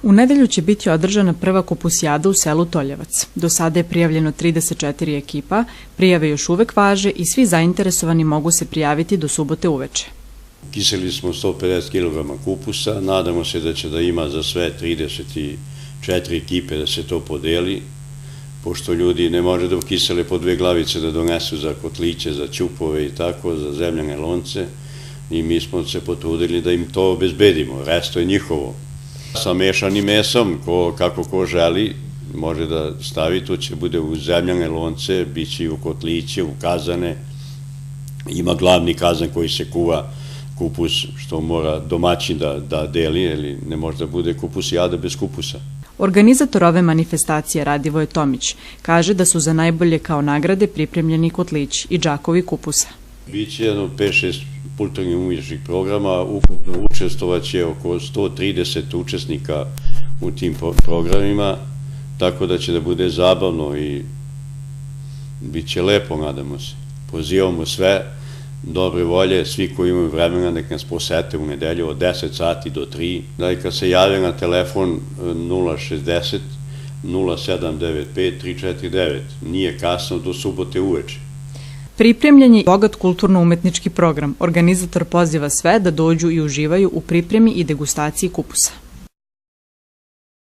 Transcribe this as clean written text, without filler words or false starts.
U nedelju će biti održana prva kupusijada u selu Toljevac. Do sada je prijavljeno 34 ekipa, prijave još uvek važe i svi zainteresovani mogu se prijaviti do subote uveče. Kiseli smo 150 kg kupusa, nadamo se da će da ima za sve 34 ekipe da se to podeli, pošto ljudi ne može da kisele po 2 glavice da donesu za kotliće, za ćupove i tako, za zemljane lonce, i mi smo se potrudili da im to obezbedimo, resto je njihovo. Sa mešanim mesom, kako ko želi, može da stavi, to će bude u zemljane lonce, bit će i u kotliće, u kazane. Ima glavni kazan koji se kuva kupus, što mora domaćin da deli, ili ne može da bude kupusijada bez kupusa. Organizator ove manifestacije Radivoje Tomić kaže da su za najbolje kao nagrade pripremljeni kotlići i džakovi kupusa. Biće jedno 5-6 kulturnih umjetničkih programa, ukupno učestvovaće oko 130 učesnika u tim programima, tako da će da bude zabavno i bit će lepo, nadamo se. Pozivamo sve dobre volje, svi koji imaju vremena nek nas posete u nedelju od 10 sati do 3. Neka se jave na telefon 060 0795 349. Nije kasno, do subote uveče. Pripremljen je bogat kulturno-umetnički program. Organizator poziva sve da dođu i uživaju u pripremi i degustaciji kupusa.